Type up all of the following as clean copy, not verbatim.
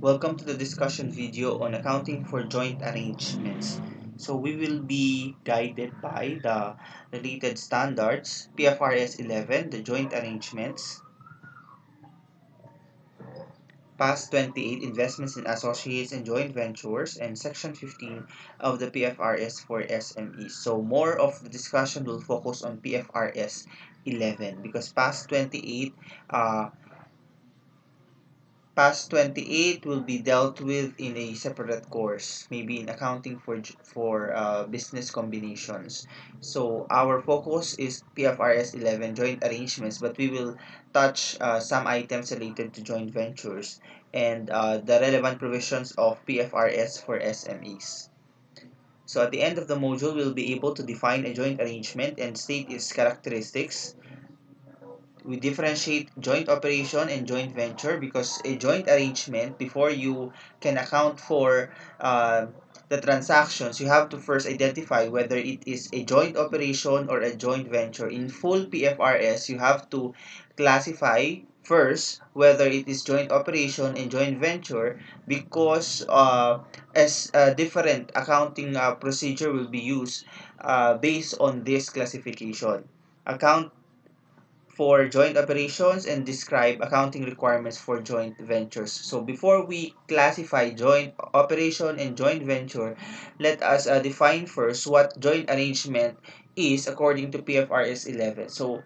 Welcome to the discussion video on accounting for joint arrangements. So we will be guided by the related standards, PFRS 11, the joint arrangements, past 28, investments in associates and joint ventures, and section 15 of the PFRS for SMEs. So more of the discussion will focus on PFRS 11 because past 28 will be dealt with in a separate course, maybe in accounting for business combinations. So our focus is PFRS 11 joint arrangements, but we will touch some items related to joint ventures and the relevant provisions of PFRS for SMEs. So at the end of the module, we'll be able to define a joint arrangement and state its characteristics. We differentiate joint operation and joint venture because a joint arrangement, before you can account for the transactions, you have to first identify whether it is a joint operation or a joint venture. In full PFRS, you have to classify first whether it is joint operation and joint venture because as a different accounting procedure will be used based on this classification. Account for joint operations and describe accounting requirements for joint ventures. So before we classify joint operation and joint venture, let us define first what joint arrangement is according to PFRS 11. So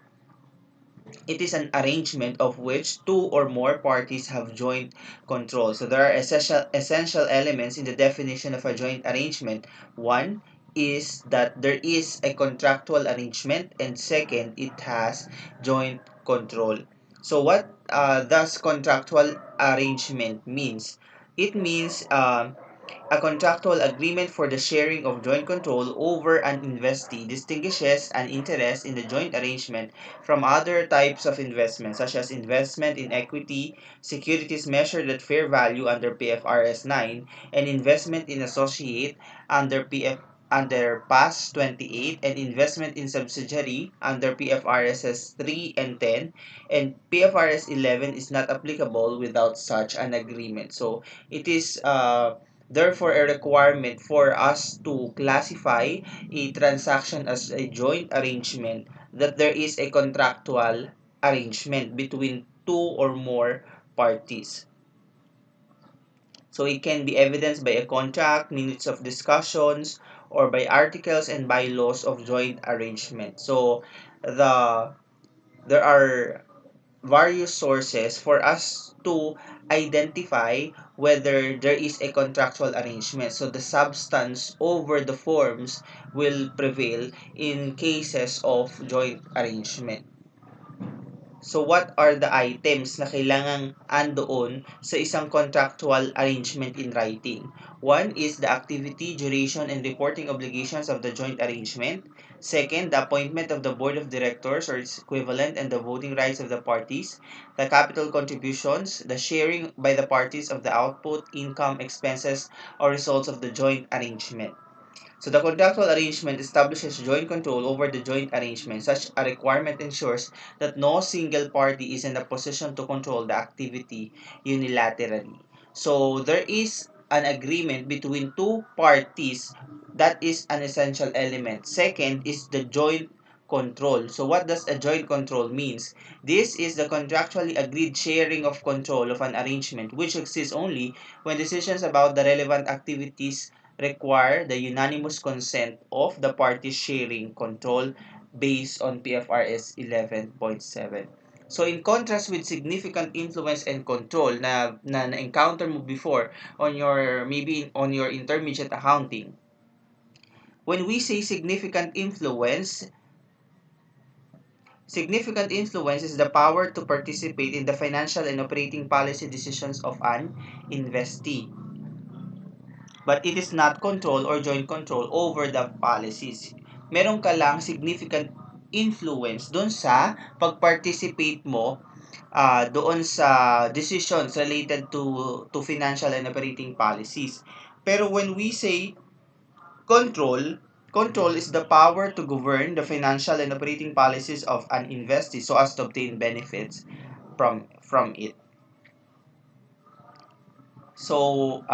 it is an arrangement of which two or more parties have joint control. So there are essential elements in the definition of a joint arrangement. One is that there is a contractual arrangement, and second, it has joint control. So what does contractual arrangement means? It means a contractual agreement for the sharing of joint control over an investee distinguishes an interest in the joint arrangement from other types of investment, such as investment in equity, securities measured at fair value under PFRS 9, and investment in associate under PAS 28, and investment in subsidiary under PFRS 3 and 10, and PFRS 11 is not applicable without such an agreement. So it is therefore a requirement for us to classify a transaction as a joint arrangement that there is a contractual arrangement between two or more parties. So it can be evidenced by a contract, minutes of discussions, or by articles and bylaws of joint arrangement. So there are various sources for us to identify whether there is a contractual arrangement. So the substance over the forms will prevail in cases of joint arrangement. So what are the items na kailangang andoon sa isang contractual arrangement in writing? One is the activity, duration, and reporting obligations of the joint arrangement. Second, the appointment of the board of directors or its equivalent and the voting rights of the parties. The capital contributions, the sharing by the parties of the output, income, expenses, or results of the joint arrangement. So the contractual arrangement establishes joint control over the joint arrangement. Such a requirement ensures that no single party is in a position to control the activity unilaterally. So there is an agreement between two parties. That is an essential element. Second is the joint control. So what does a joint control means? This is the contractually agreed sharing of control of an arrangement which exists only when decisions about the relevant activities require the unanimous consent of the parties sharing control based on PFRS 11.7. So in contrast with significant influence and control na encounter mo before on your maybe on your intermediate accounting, when we say significant influence is the power to participate in the financial and operating policy decisions of an investee, but it is not control or joint control over the policies. Meron ka lang significant influence doon sa pag-participate mo doon sa decisions related to financial and operating policies. Pero when we say control, control is the power to govern the financial and operating policies of an investee so as to obtain benefits from it. So,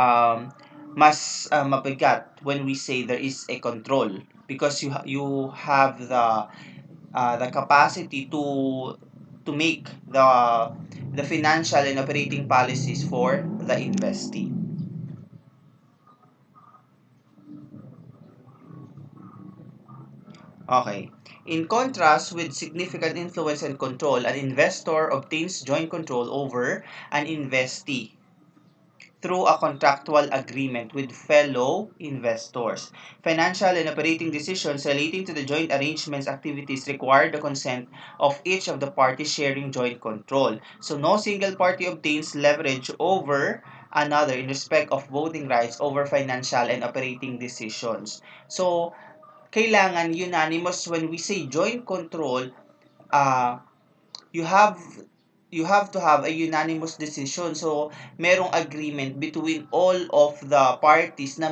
mas mabigat when we say there is a control because you have the capacity to make the financial and operating policies for the investee. Okay. In contrast with significant influence and control, an investor obtains joint control over an investee through a contractual agreement with fellow investors. Financial and operating decisions relating to the joint arrangements activities require the consent of each of the parties sharing joint control. So no single party obtains leverage over another in respect of voting rights over financial and operating decisions. So kailangan unanimous when we say joint control, uh, you have you have to have a unanimous decision. So merong agreement between all of the parties na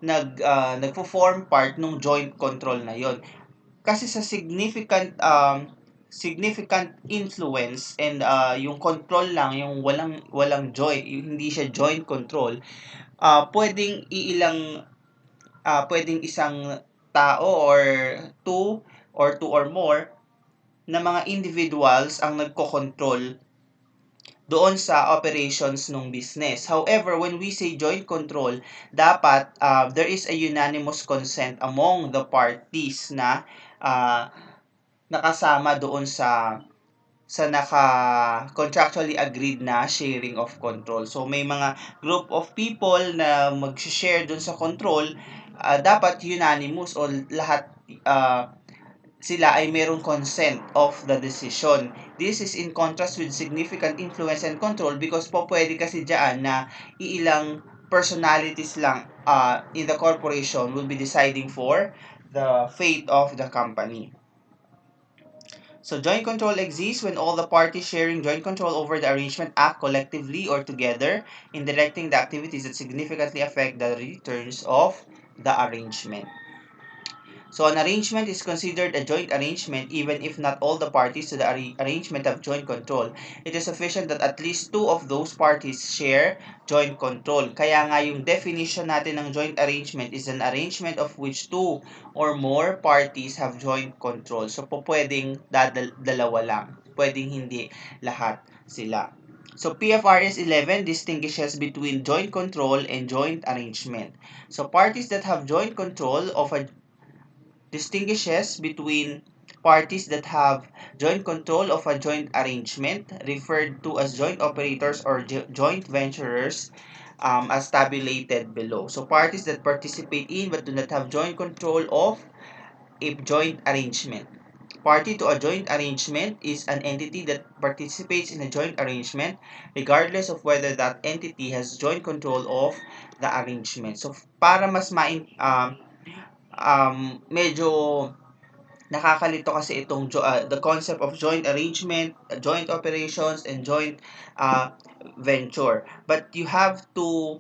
nagfo-form part ng joint control na yon. Kasi sa significant influence and yung control lang, yung walang joint, yung hindi siya joint control, pwedeng isang tao or two or more na mga individuals ang nagko-control doon sa operations ng business. However, when we say joint control, dapat there is a unanimous consent among the parties na uh, nakasama doon sa naka-contractually agreed na sharing of control. So, may mga group of people na mag-share dun sa control, dapat unanimous o lahat uh, sila ay mayroong consent of the decision. This is in contrast with significant influence and control because po pwede kasi dyan na iilang personalities lang in the corporation will be deciding for the fate of the company. So joint control exists when all the parties sharing joint control over the arrangement act collectively or together in directing the activities that significantly affect the returns of the arrangement. So an arrangement is considered a joint arrangement even if not all the parties to the arrangement have joint control. It is sufficient that at least two of those parties share joint control. Kaya nga yung definition natin ng joint arrangement is an arrangement of which two or more parties have joint control. So po pwedeng dalawa lang. Pwedeng hindi lahat sila. So PFRS 11 distinguishes between joint control and joint arrangement. So parties that have joint control of a distinguishes between parties that have joint control of a joint arrangement, referred to as joint operators or joint venturers, as tabulated below. So parties that participate in but do not have joint control of a joint arrangement. Party to a joint arrangement is an entity that participates in a joint arrangement regardless of whether that entity has joint control of the arrangement. So para mas medyo nakakalito kasi itong the concept of joint arrangement, joint operations, and joint venture. But you have to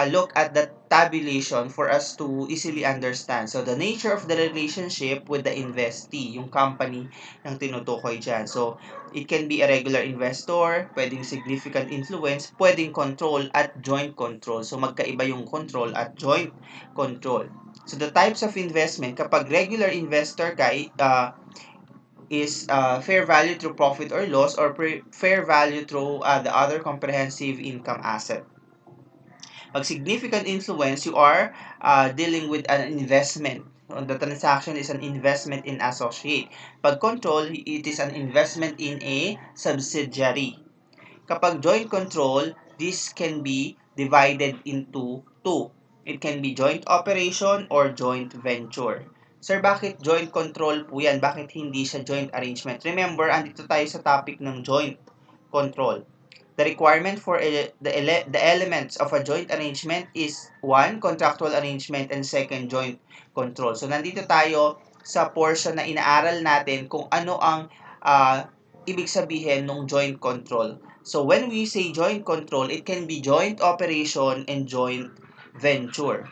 look at the tabulation for us to easily understand. So, the nature of the relationship with the investee, yung company ng tinutukoy dyan. So, it can be a regular investor, pwedeng significant influence, pwedeng control at joint control. So, magkaiba yung control at joint control. So, the types of investment, kapag regular investor ka, is fair value through profit or loss or fair value through the other comprehensive income asset. Pag significant influence, you are dealing with an investment. The transaction is an investment in associate. Pag control, it is an investment in a subsidiary. Kapag joint control, this can be divided into two. It can be joint operation or joint venture. Sir, bakit joint control po yan? Bakit hindi siya joint arrangement? Remember, andito tayo sa topic ng joint control. The requirement for the elements of a joint arrangement is one, contractual arrangement, and second, joint control. So, nandito tayo sa portion na inaaral natin kung ano ang ibig sabihin ng joint control. So, when we say joint control, it can be joint operation and joint venture.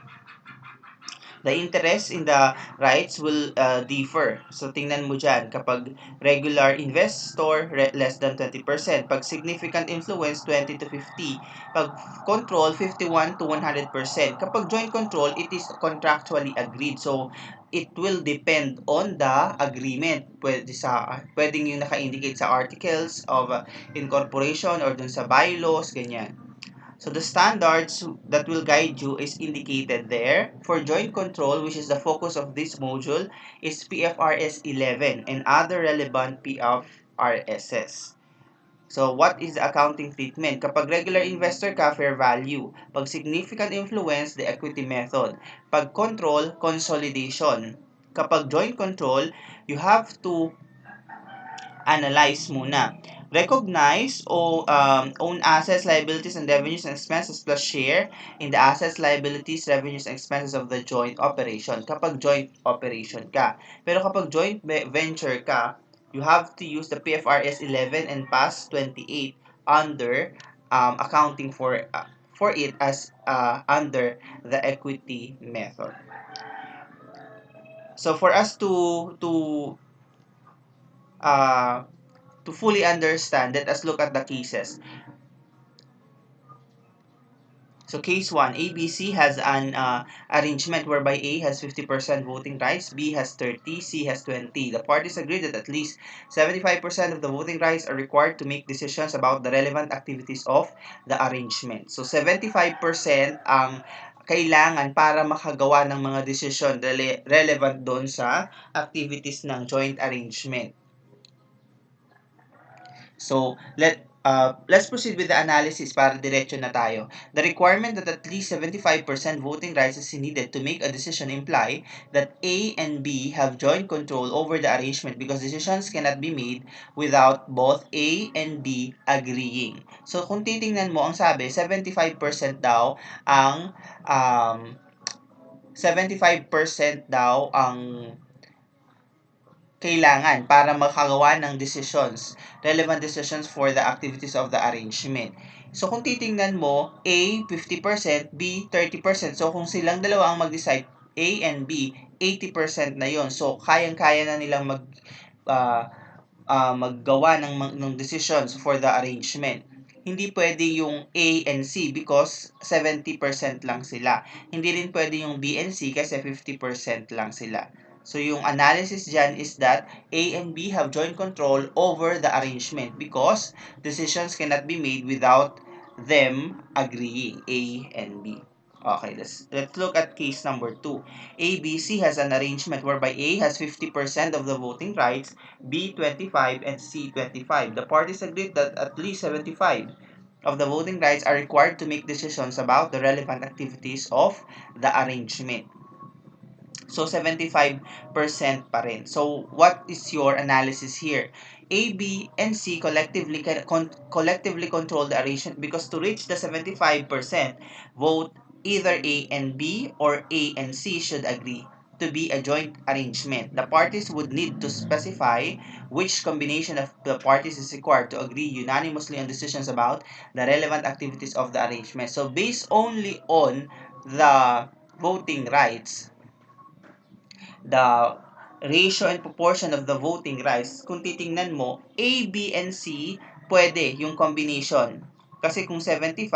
The interest in the rights will differ. So, tingnan mo dyan. Kapag regular investor, less than 20%. Pag significant influence, 20 to 50. Pag control, 51 to 100%. Kapag joint control, it is contractually agreed. So, it will depend on the agreement. Pwedeng yung naka-indicate sa articles of incorporation or dun sa bylaws, ganyan. So the standards that will guide you is indicated there. For joint control, which is the focus of this module, is PFRS 11 and other relevant PFRSs. So what is the accounting treatment? Kapag regular investor ka, fair value. Pag significant influence, the equity method. Pag control, consolidation. Kapag joint control, you have to analyze muna. Recognize o own assets, liabilities, and revenues and expenses plus share in the assets, liabilities, revenues, and expenses of the joint operation kapag joint operation ka. Pero kapag joint venture ka, you have to use the PFRS 11 and PAS 28 under accounting for it as under the equity method. So for us uh, to fully understand, let us look at the cases. So case 1, ABC has an arrangement whereby A has 50% voting rights, B has 30, C has 20. The parties agree that at least 75% of the voting rights are required to make decisions about the relevant activities of the arrangement. So 75% ang kailangan para makagawa ng mga desisyon relevant doon sa activities ng joint arrangement. So, let's proceed with the analysis para diretso na tayo. The requirement that at least 75% voting rights is needed to make a decision imply that A and B have joint control over the arrangement because decisions cannot be made without both A and B agreeing. So, kung titingnan mo, ang sabi, 75% daw ang 75% daw ang kailangan para makagawa ng decisions, relevant decisions for the activities of the arrangement. So, kung titingnan mo, A, 50%, B, 30%. So, kung silang dalawa ang mag-decide, A and B, 80% na yon. So, kayang-kaya na nilang maggawa ng decisions for the arrangement. Hindi pwede yung A and C because 70% lang sila. Hindi rin pwede yung B and C kasi 50% lang sila. So, yung analysis dyan is that A and B have joint control over the arrangement because decisions cannot be made without them agreeing, A and B. Okay, let's look at case number 2. ABC has an arrangement whereby A has 50% of the voting rights, B 25, and C 25. The parties agreed that at least 75 of the voting rights are required to make decisions about the relevant activities of the arrangement. So, 75% pa rin. So, what is your analysis here? A, B, and C collectively control the arrangement because to reach the 75% vote, either A and B or A and C should agree to be a joint arrangement. The parties would need to specify which combination of the parties is required to agree unanimously on decisions about the relevant activities of the arrangement. So, based only on the voting rights, the ratio and proportion of the voting rights, kung titingnan mo, A, B, and C, pwede yung combination. Kasi kung 75,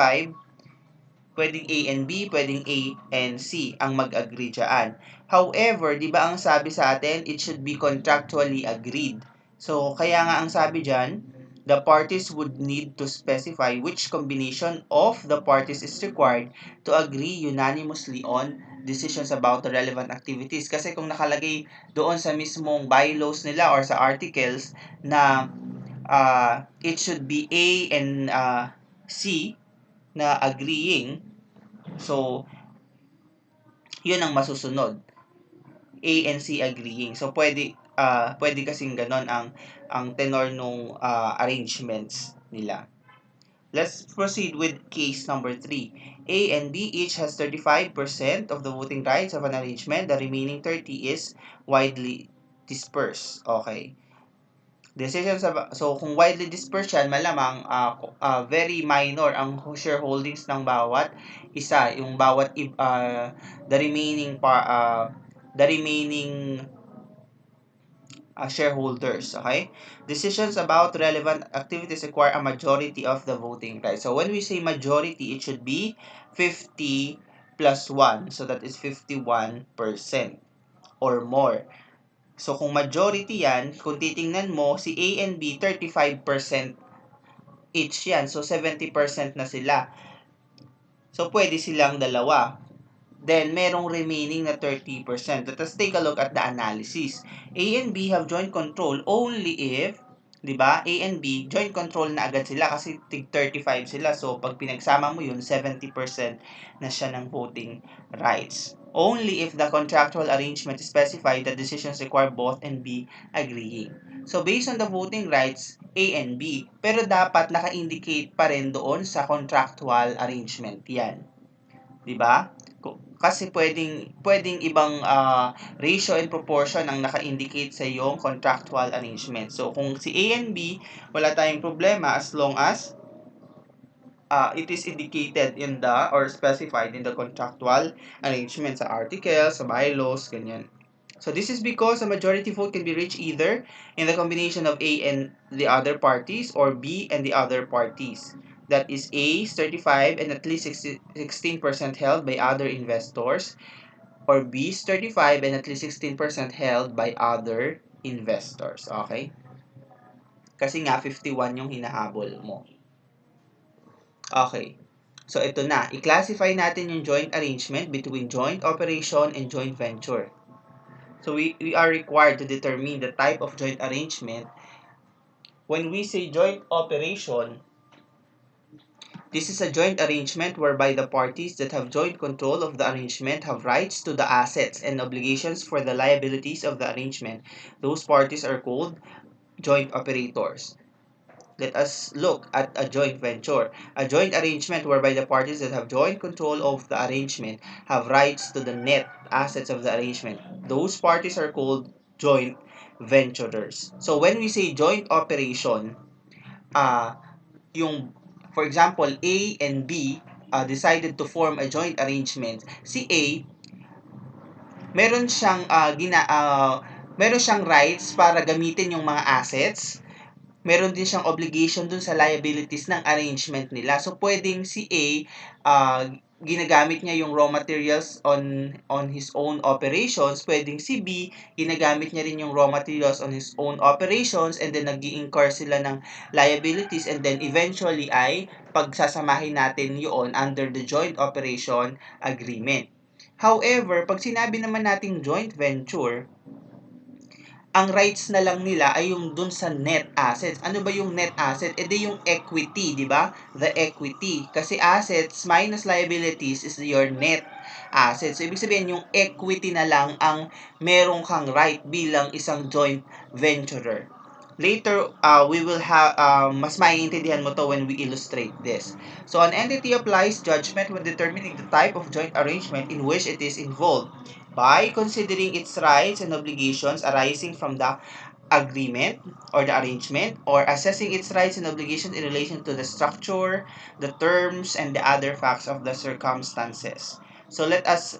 pwedeng A and B, pwedeng A and C ang mag-agree dyan. However, di ba ang sabi sa atin, it should be contractually agreed. So, kaya nga ang sabi dyan, the parties would need to specify which combination of the parties is required to agree unanimously on decisions about the relevant activities. Kasi kung nakalagay doon sa mismong bylaws nila or sa articles na it should be A and C na agreeing, so yun ang masusunod. A and C agreeing. So pwede kasing ganon ang tenor nung arrangements nila. Let's proceed with case number 3. A and B each has 35% of the voting rights of an arrangement. The remaining 30 is widely dispersed. Okay. Decisions about, so kung widely dispersed yan, malamang very minor ang shareholdings ng bawat isa, yung bawat the remaining shareholders, okay? Decisions about relevant activities require a majority of the voting rights. So when we say majority, it should be 50 plus 1. So that is 51% or more. So kung majority yan, kung titingnan mo, si A and B, 35% each yan. So 70% na sila. So pwede silang dalawa. Then, merong remaining na 30%. Let us take a look at the analysis. A and B have joint control only if, di ba, A and B, joint control na agad sila kasi tig 35 sila. So, pag pinagsama mo yun, 70% na siya ng voting rights. Only if the contractual arrangement specified that decisions require both and B agreeing. So, based on the voting rights, A and B, pero dapat naka-indicate pa rin doon sa contractual arrangement yan. 'Di ba? Kasi pwedeng ibang ratio and proportion ang naka-indicate sa iyong contractual arrangement. So kung si A and B, wala tayong problema as long as it is indicated in the or specified in the contractual arrangement sa articles, sa bylaws, ganyan. So this is because a majority vote can be reached either in the combination of A and the other parties or B and the other parties. That is A is 35 and at least 16% held by other investors, or B is 35 and at least 16% held by other investors. Okay? Kasi nga 51 yung hinahabol mo. Okay. So ito na, i-classify natin yung joint arrangement between joint operation and joint venture. So we are required to determine the type of joint arrangement. When we say joint operation, this is a joint arrangement whereby the parties that have joint control of the arrangement have rights to the assets and obligations for the liabilities of the arrangement. Those parties are called joint operators. Let us look at a joint venture. A joint arrangement whereby the parties that have joint control of the arrangement have rights to the net assets of the arrangement. Those parties are called joint venturers. So when we say joint operation, yung for example, A and B decided to form a joint arrangement. Si A, meron siyang meron siyang rights para gamitin yung mga assets. Meron din siyang obligation dun sa liabilities ng arrangement nila. So, pwedeng si A, ginagamit niya yung raw materials on his own operations. Pwedeng si B, ginagamit niya rin yung raw materials on his own operations, and then nag-i-incur sila ng liabilities, and then eventually ay pagsasamahin natin yun under the joint operation agreement. However, pag sinabi naman nating joint venture, ang rights na lang nila ay yung dun sa net assets. Ano ba yung net asset? E di yung equity, di ba? The equity. Kasi assets minus liabilities is your net assets. So, ibig sabihin, yung equity na lang ang merong kang right bilang isang joint venturer. Later, we will have, mas maiintindihan mo to when we illustrate this. So, an entity applies judgment when determining the type of joint arrangement in which it is involved by considering its rights and obligations arising from the agreement or the arrangement, or assessing its rights and obligations in relation to the structure, the terms, and the other facts of the circumstances. So let us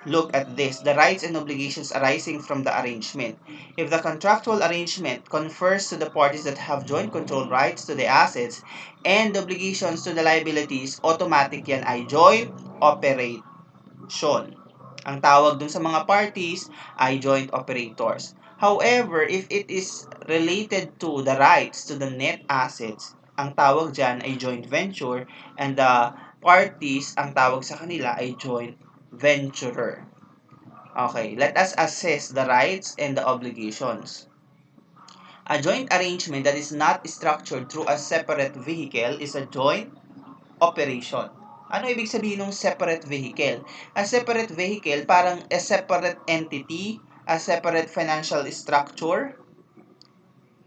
look at this, the rights and obligations arising from the arrangement. If the contractual arrangement confers to the parties that have joint control rights to the assets and obligations to the liabilities, automatic yan ay joint operation. Ang tawag dun sa mga parties ay joint operators. However, if it is related to the rights to the net assets, ang tawag dyan ay joint venture, and the parties, ang tawag sa kanila ay joint venturer. Okay, let us assess the rights and the obligations. A joint arrangement that is not structured through a separate vehicle is a joint operation. Ano ibig sabihin ng separate vehicle? A separate vehicle, parang a separate entity, a separate financial structure,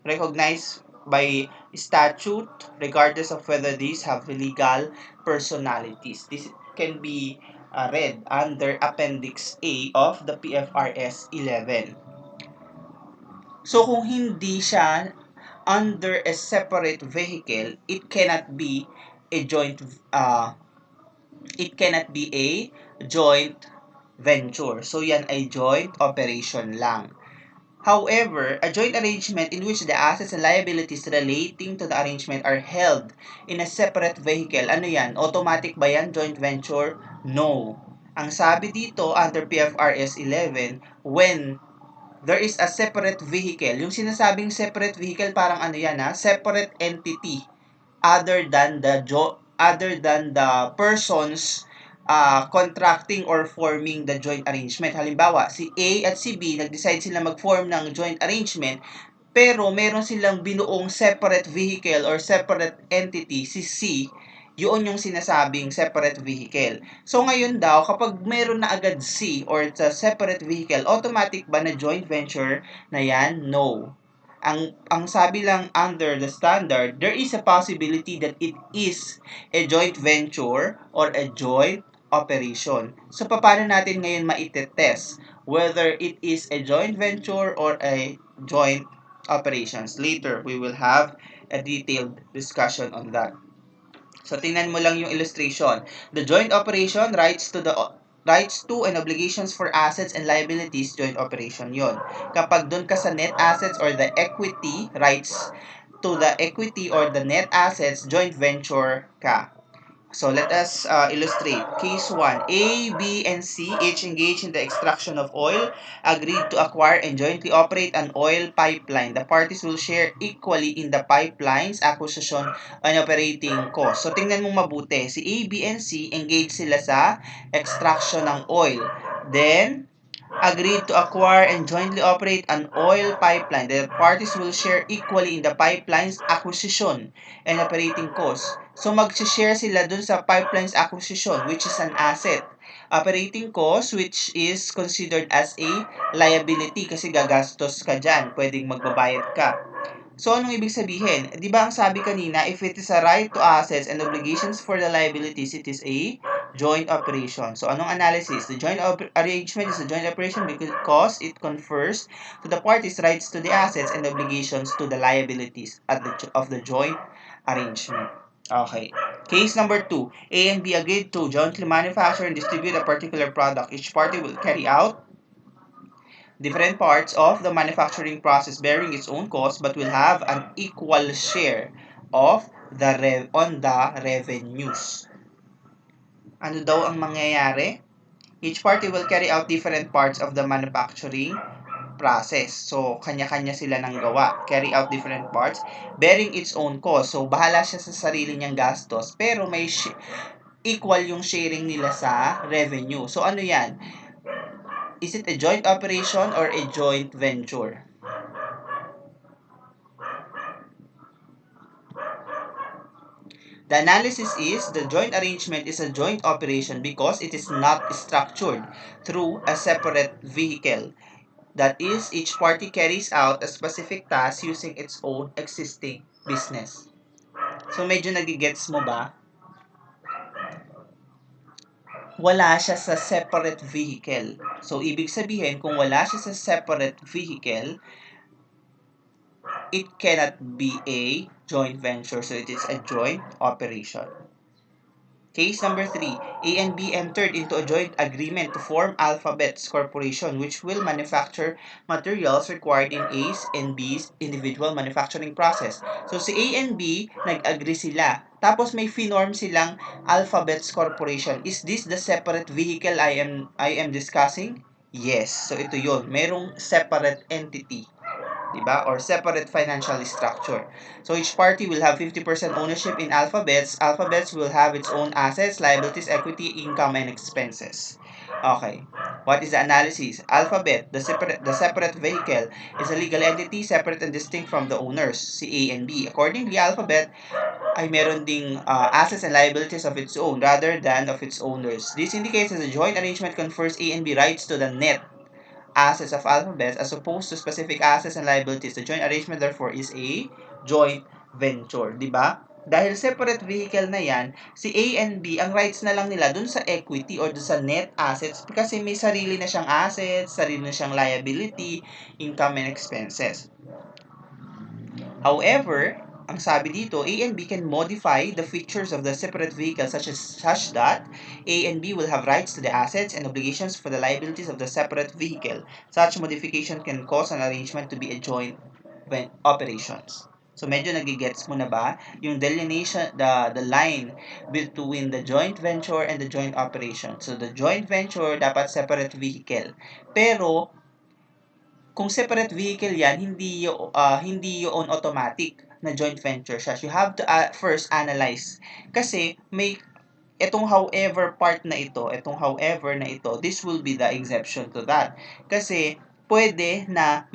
recognized by statute, regardless of whether these have legal personalities. This can be read under Appendix A of the PFRS 11. So kung hindi siya under a separate vehicle, a joint uh, it cannot be a joint venture. So yan ay joint operation lang. However, a joint arrangement in which the assets and liabilities relating to the arrangement are held in a separate vehicle, ano yan? Automatic ba yan, joint venture? No. Ang sabi dito under PFRS 11, when there is a separate vehicle, yung sinasabing separate vehicle parang ano yan ha, separate entity other than the persons contracting or forming the joint arrangement. Halimbawa, si A at si B nag-decide sila mag-form ng joint arrangement, pero meron silang binuong separate vehicle or separate entity, si C, yun yung sinasabing separate vehicle. So ngayon daw, kapag meron na agad C or it's a separate vehicle, automatic ba na joint venture na yan? No. Ang sabi lang under the standard, there is a possibility that it is a joint venture or a joint operation. So paano natin ngayon maitetest whether it is a joint venture or a joint operations? Later, we will have a detailed discussion on that. So tingnan mo lang yung illustration. The joint operation rights to and obligations for assets and liabilities, joint operation yon. Kapag doon ka sa net assets or the equity, rights to the equity or the net assets, joint venture ka. So let us illustrate. Case 1. A, B, and C each engage in the extraction of oil, agreed to acquire and jointly operate an oil pipeline. The parties will share equally in the pipeline's acquisition and operating cost. So tingnan mong mabuti. Si A, B, and C engage sila sa extraction ng oil. Then, agreed to acquire and jointly operate an oil pipeline. The parties will share equally in the pipeline's acquisition and operating costs. So mag-share sila dun sa pipeline's acquisition, which is an asset. Operating cost, which is considered as a liability kasi gagastos ka dyan. Pwedeng magbabayad ka. So, anong ibig sabihin? Di ba ang sabi kanina, if it is a right to assets and obligations for the liabilities, it is a joint operation. So, anong analysis? The joint arrangement is a joint operation because it confers to the parties rights to the assets and obligations to the liabilities of the joint arrangement. Okay. Case number 2. A and B agreed to jointly manufacture and distribute a particular product. Each party will carry out different parts of the manufacturing process bearing its own cost but will have an equal share of on the revenues. Ano daw ang mangyayari? Each party will carry out different parts of the manufacturing process. So, kanya-kanya sila ng gawa. Carry out different parts bearing its own cost. So, bahala siya sa sarili niyang gastos pero may equal yung sharing nila sa revenue. So, ano yan? Is it a joint operation or a joint venture? The analysis is the joint arrangement is a joint operation because it is not structured through a separate vehicle. That is, each party carries out a specific task using its own existing business. So medyo nagigets mo ba? Wala siya sa separate vehicle. So ibig sabihin, kung wala siya sa separate vehicle, it cannot be a joint venture. So it is a joint operation. Case number 3. A and B entered into a joint agreement to form Alphabets Corporation which will manufacture materials required in A's and B's individual manufacturing process. So si A and B, nag-agree sila. Tapos may finorm silang Alphabets Corporation. Is this the separate vehicle I am discussing? Yes. So ito yon. Merong separate entity. Diba? Or separate financial structure. So each party will have 50% ownership in Alphabets. Alphabets will have its own assets, liabilities, equity, income, and expenses. Okay. What is the analysis? Alphabet, the separate vehicle, is a legal entity separate and distinct from the owners, si A and B. Accordingly, Alphabet ay meron ding assets and liabilities of its own rather than of its owners. This indicates that the joint arrangement confers A and B rights to the net assets of Alphabet as opposed to specific assets and liabilities. The joint arrangement therefore is a joint venture, di ba? dahil separate vehicle na yan, si A and B, ang rights na lang nila dun sa equity or dun sa net assets kasi may sarili na siyang assets, sarili na siyang liability, income and expenses. However, ang sabi dito, A and B can modify the features of the separate vehicle such that A and B will have rights to the assets and obligations for the liabilities of the separate vehicle. Such modification can cause an arrangement to be a joint operations. So medyo nagigets mo na ba yung delineation, the line between the joint venture and the joint operation. So the joint venture dapat separate vehicle. Pero kung separate vehicle yan, hindi yun automatic na joint venture siya. You have to first analyze. Kasi may itong however na ito, this will be the exception to that. Kasi pwede na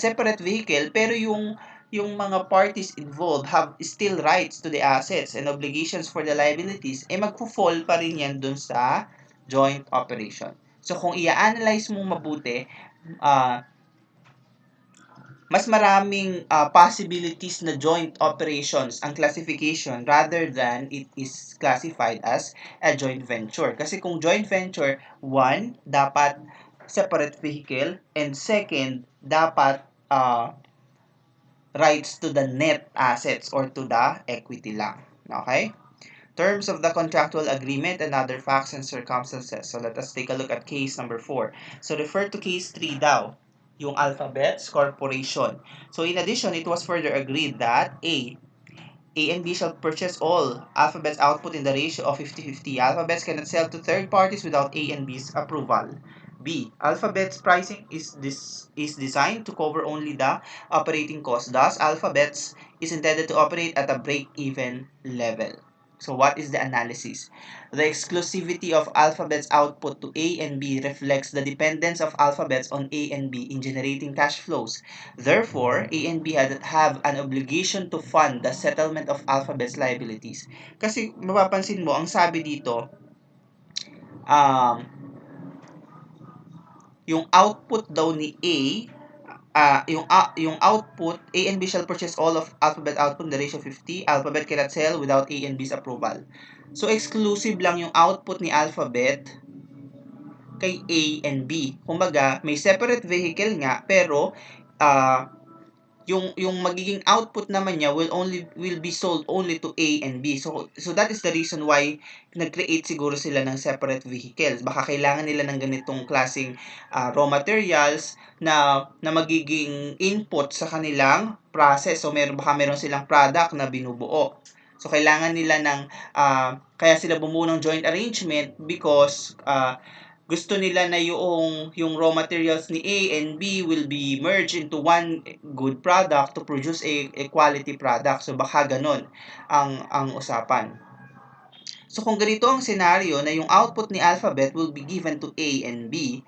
separate vehicle pero yung mga parties involved have still rights to the assets and obligations for the liabilities, magfo-fall pa rin yan dun sa joint operation. So kung i-analyze mo mabuti, mas maraming possibilities na joint operations ang classification rather than it is classified as a joint venture. Kasi kung joint venture, one, dapat separate vehicle, and second, dapat rights to the net assets or to the equity lang. Okay? Terms of the contractual agreement and other facts and circumstances. So let us take a look at case number 4. So refer to case 3 daw, yung Alphabets Corporation. So in addition, it was further agreed that A and B shall purchase all Alphabet's output in the ratio of 50-50. Alphabets cannot sell to third parties without A and B's approval. B. Alphabet's pricing is designed to cover only the operating cost. Thus, Alphabets is intended to operate at a break-even level. So what is the analysis? The exclusivity of Alphabet's output to A and B reflects the dependence of Alphabets on A and B in generating cash flows. Therefore, A and B have an obligation to fund the settlement of Alphabet's liabilities. Kasi mapapansin mo, ang sabi dito, yung output daw ni A, yung output, A and B shall purchase all of Alphabet output in the ratio 50. Alphabet cannot sell without A and B's approval. So, exclusive lang yung output ni Alphabet kay A and B. Kumbaga, may separate vehicle nga, pero yung magiging output naman niya will be sold only to A and B. So that is the reason why nag-create siguro sila ng separate vehicles. Baka kailangan nila ng ganitong klaseng raw materials na magiging input sa kanilang process. So baka meron silang product na binubuo. So kailangan nila ng kaya sila bumuo ng joint arrangement because gusto nila na yung raw materials ni A and B will be merged into one good product to produce a quality product. So baka ganun ang usapan. So kung ganito ang scenario na yung output ni Alphabet will be given to A and B,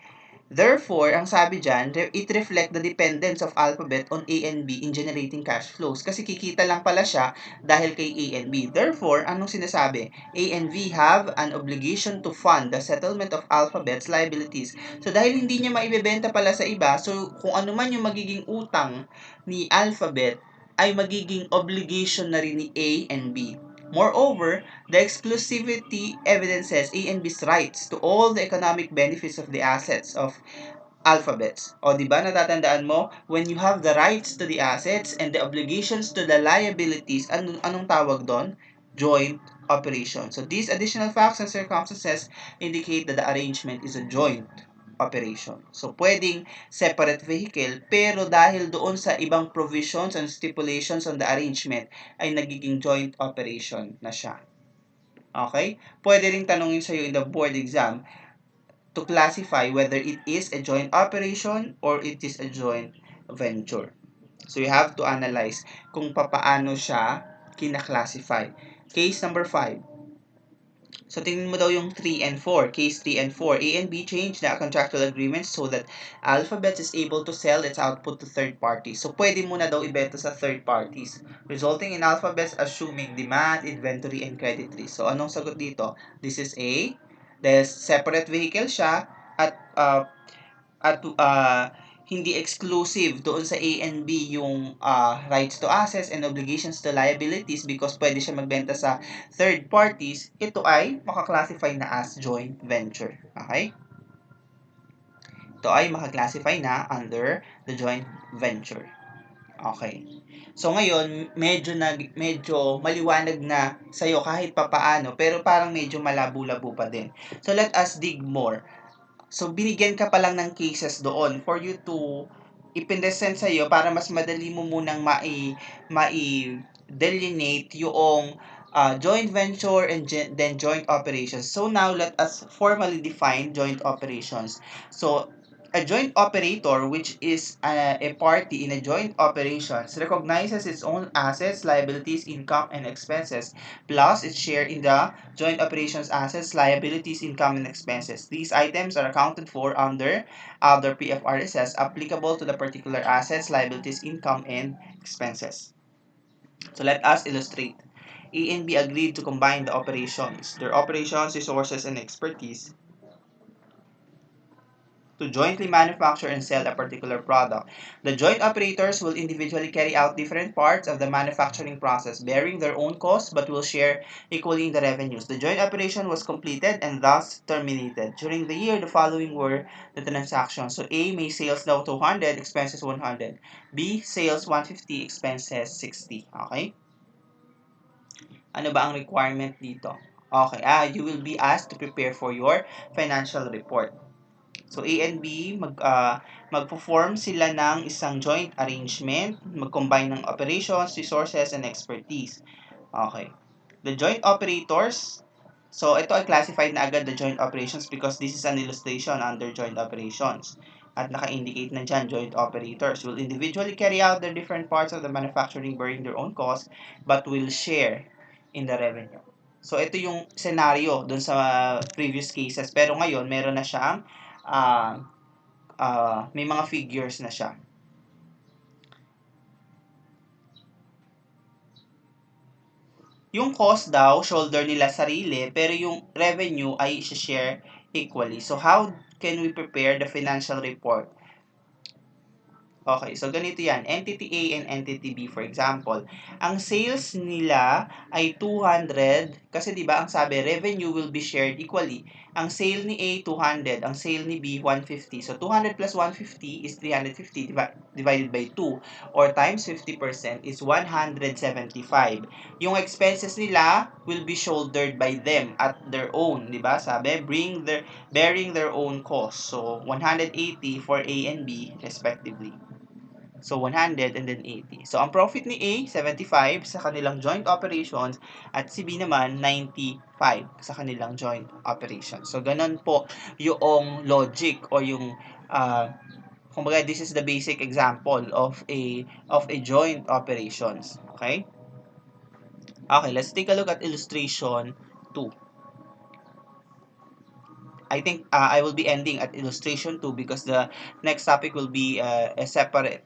therefore, ang sabi dyan, it reflect the dependence of Alphabet on A and B in generating cash flows. Kasi kikita lang pala siya dahil kay A and B. Therefore, anong sinasabi? A and B have an obligation to fund the settlement of Alphabet's liabilities. So, dahil hindi niya maibebenta pala sa iba, so kung ano man yung magiging utang ni Alphabet, ay magiging obligation na rin ni A and B. Moreover, the exclusivity evidences A and B's rights to all the economic benefits of the assets of Alphabets. O, di ba natatandaan mo? When you have the rights to the assets and the obligations to the liabilities, anong tawag doon? Joint operation. So, these additional facts and circumstances indicate that the arrangement is a joint operation. So, pwedeng separate vehicle, pero dahil doon sa ibang provisions and stipulations on the arrangement, ay nagiging joint operation na siya. Okay? Pwede ring tanongin sa'yo in the board exam to classify whether it is a joint operation or it is a joint venture. So, you have to analyze kung papaano siya kinaklasify. Case number 5. So, tingnan mo daw yung 3 and 4. Case 3 and 4. A and B change the contractual agreement so that Alphabet is able to sell its output to third parties. So, pwede mo na daw ibenta sa third parties, resulting in Alphabet's assuming demand, inventory, and credit risk. So, anong sagot dito? This is dahil separate vehicle siya at hindi exclusive doon sa A and B yung rights to assets and obligations to liabilities because pwede siya magbenta sa third parties, ito ay makaklasify na as joint venture. Okay? Ito ay makaklasify na under the joint venture. Okay. So ngayon, medyo maliwanag na sa'yo kahit papaano, pero parang medyo malabo-labo pa din. So let us dig more. So, binigyan ka pa lang ng cases doon for you to ipinresent sa iyo para mas madali mo munang delineate yung joint venture and then joint operations. So, now let us formally define joint operations. So, a joint operator, which is a party in a joint operations, recognizes its own assets, liabilities, income, and expenses, plus its share in the joint operations assets, liabilities, income, and expenses. These items are accounted for under other PFRSs applicable to the particular assets, liabilities, income, and expenses. So let us illustrate. A and B agreed to combine the operations, their operations, resources, and expertise to jointly manufacture and sell a particular product. The joint operators will individually carry out different parts of the manufacturing process, bearing their own costs but will share equally in the revenues. The joint operation was completed and thus terminated. During the year, the following were the transactions. So A, may sales daw 200, expenses 100. B, sales 150, expenses 60. Okay? Ano ba ang requirement dito? Okay, you will be asked to prepare for your financial report. So, A and B, magpo-form sila ng isang joint arrangement, mag-combine ng operations, resources, and expertise. Okay. The joint operators, so ito ay classified na agad the joint operations because this is an illustration under joint operations. At naka-indicate na dyan, joint operators will individually carry out the different parts of the manufacturing bearing their own costs but will share in the revenue. So, ito yung scenario dun sa previous cases. Pero ngayon, meron na siyang may mga figures na siya. Yung cost daw, shoulder nila sarili, pero yung revenue ay share equally. So, how can we prepare the financial report? Okay, so ganito yan. Entity A and Entity B, for example. Ang sales nila ay 200, kasi di ba ang sabi, revenue will be shared equally. Ang sale ni A, 200. Ang sale ni B, 150. So, 200 plus 150 is 350 divided by 2. Or times 50% is 175. Yung expenses nila will be shouldered by them at their own. Di ba? Sabi, bearing their own cost. So, 180 for A and B, respectively. So, 100 and then 80. So, ang profit ni A, 75 sa kanilang joint operations at si B naman, 95 sa kanilang joint operations. So, ganun po yung logic o yung kumbaga, this is the basic example of a joint operations. Okay? Okay, let's take a look at illustration 2. I think I will be ending at illustration 2 because the next topic will be a separate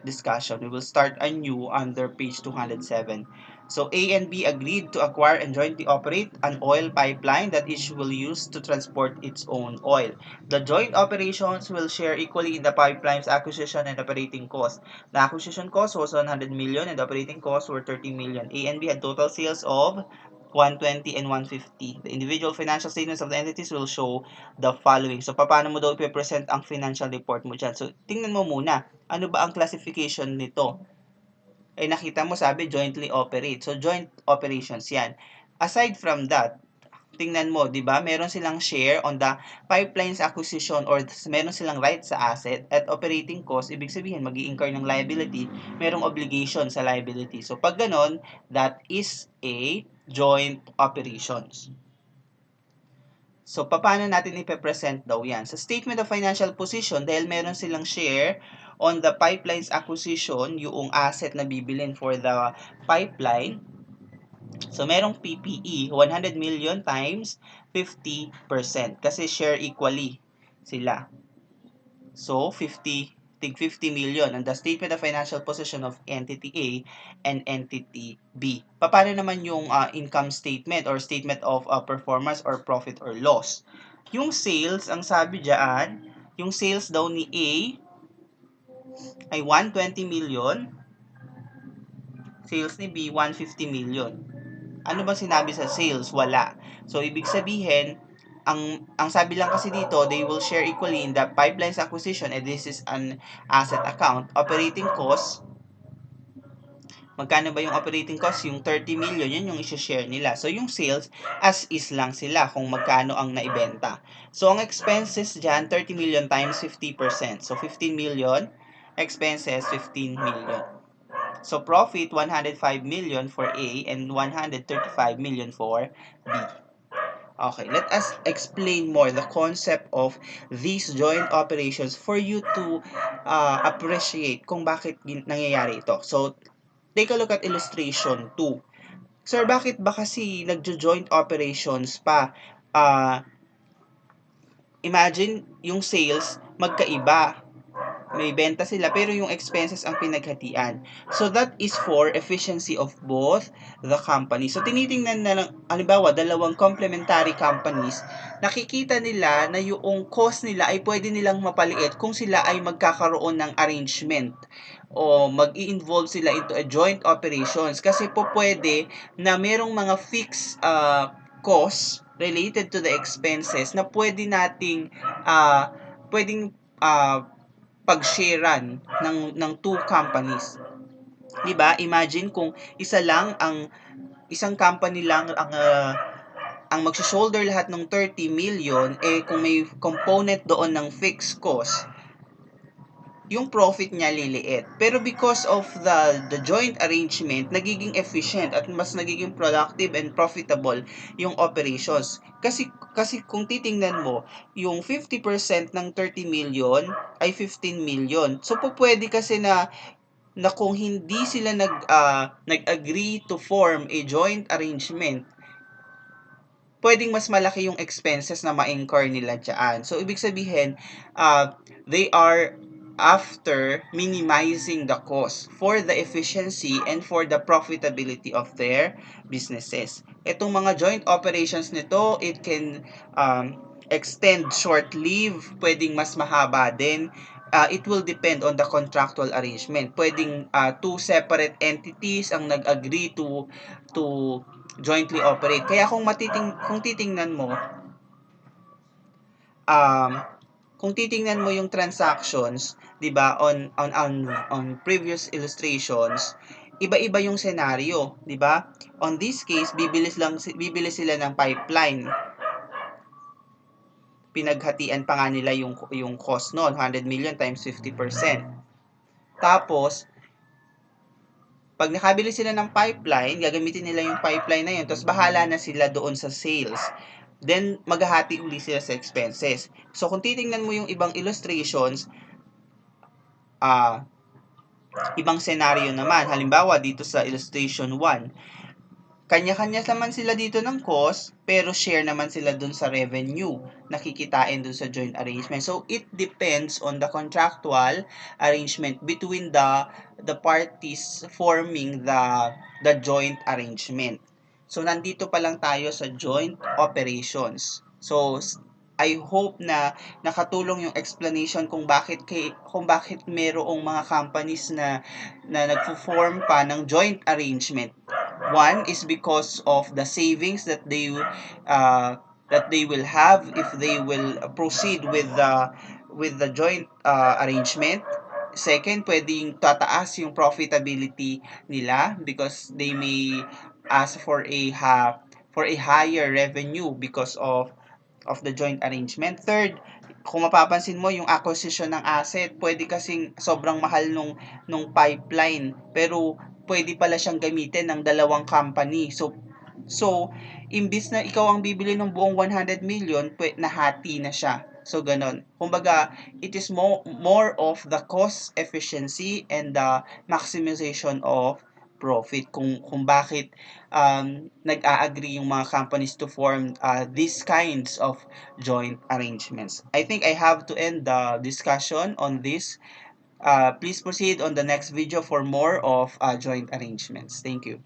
discussion. We will start anew under page 207. So A and B agreed to acquire and jointly operate an oil pipeline that each will use to transport its own oil. The joint operations will share equally in the pipeline's acquisition and operating cost. The acquisition cost was 100 million and the operating costs were 30 million. A and B had total sales of 120 and 150. The individual financial statements of the entities will show the following. So, paano mo daw i-present ang financial report mo dyan? So, tingnan mo muna, ano ba ang classification nito? Eh, nakita mo sabi, jointly operate. So, joint operations yan. Aside from that, tingnan mo, di ba? Meron silang share on the pipelines acquisition or meron silang right sa asset at operating cost. Ibig sabihin, mag-i-incur ng liability, merong obligation sa liability. So, pag ganon, that is a joint operations. So, paano natin ipe-present daw yan? Sa statement of financial position, dahil meron silang share on the pipelines acquisition, yung asset na bibilin for the pipeline, so, merong PPE, 100 million times 50%. Kasi share equally sila. So, 50 million on the statement of financial position of entity A and entity B. Paano naman yung income statement or statement of performance or profit or loss? Yung sales, ang sabi dyan, yung sales daw ni A ay 120 million, sales ni B 150 million. Ano ba sinabi sa sales? Wala. So, ibig sabihin, ang sabi lang kasi dito, they will share equally in the pipelines acquisition, and this is an asset account. Operating cost, magkano ba yung operating cost? Yung 30 million, yun yung isi-share nila. So, yung sales, as is lang sila kung magkano ang naibenta. So, ang expenses dyan, 30 million times 50%. So, 15 million, expenses, 15 million. So, profit, 105 million for A and 135 million for B. Okay, let us explain more the concept of these joint operations for you to appreciate kung bakit nangyayari ito. So, take a look at illustration 2. Sir, bakit ba kasi nagjo-joint operations pa? Imagine yung sales magkaiba. May benta sila pero yung expenses ang pinaghatian. So that is for efficiency of both the companies. So tinitingnan na lang, halimbawa, dalawang complementary companies, nakikita nila na yung cost nila ay pwede nilang mapaliit kung sila ay magkakaroon ng arrangement o mag-i-involve sila into a joint operations kasi po pwede na merong mga fixed costs related to the expenses na pwede nating pwedeng pag-sharean ng two companies. 'Di ba? Imagine kung isa lang ang isang company lang ang magso-shoulder lahat ng 30 million, kung may component doon ng fixed cost, yung profit niya liliit. Pero because of the joint arrangement, nagiging efficient at mas nagiging productive and profitable yung operations. Kasi kung titingnan mo, yung 50% ng 30 million ay 15 million. So po pwede kasi na kung hindi sila nag-agree to form a joint arrangement, pwedeng mas malaki yung expenses na ma-incur nila dyan. So, ibig sabihin, they are after minimizing the cost for the efficiency and for the profitability of their businesses. Itong mga joint operations nito, it can extend short-lived, pwedeng mas mahaba din. It will depend on the contractual arrangement. Pwedeng two separate entities ang nag-agree to jointly operate. Kaya kung titingnan mo, um, kung titingnan mo yung transactions, 'di ba, on previous illustrations, iba-iba yung scenario, 'di ba? On this case, bibili sila ng pipeline. Pinaghatian pa nga nila yung cost noon, 100 million times 50%. Tapos, pag nakabili sila ng pipeline, gagamitin nila yung pipeline na yun, tapos bahala na sila doon sa sales. Then, maghahati uli sila sa expenses. So, kung titingnan mo yung ibang illustrations, ibang scenario naman. Halimbawa, dito sa illustration 1, kanya-kanya naman sila dito ng cost, pero share naman sila dun sa revenue na kikitain dun sa joint arrangement. So, it depends on the contractual arrangement between the parties forming the joint arrangement. So, nandito pa lang tayo sa joint operations. So, I hope na nakatulong yung explanation kung bakit merong mga companies na nagfo-form pa ng joint arrangement. One is because of the savings that they will have if they will proceed with the joint arrangement. Second, pwedeng tataas yung profitability nila because they may ask for a higher revenue because of the joint arrangement. Third, kung mapapansin mo yung acquisition ng asset, pwede kasing sobrang mahal nung pipeline, pero pwede pala siyang gamitin ng dalawang company. So imbis na ikaw ang bibili ng buong 100 million, nahati na siya. So ganon. Kumbaga, it is more of the cost efficiency and the maximization of profit kung bakit nag-a-agree yung mga companies to form these kinds of joint arrangements. I think I have to end the discussion on this. Please proceed on the next video for more of joint arrangements. Thank you.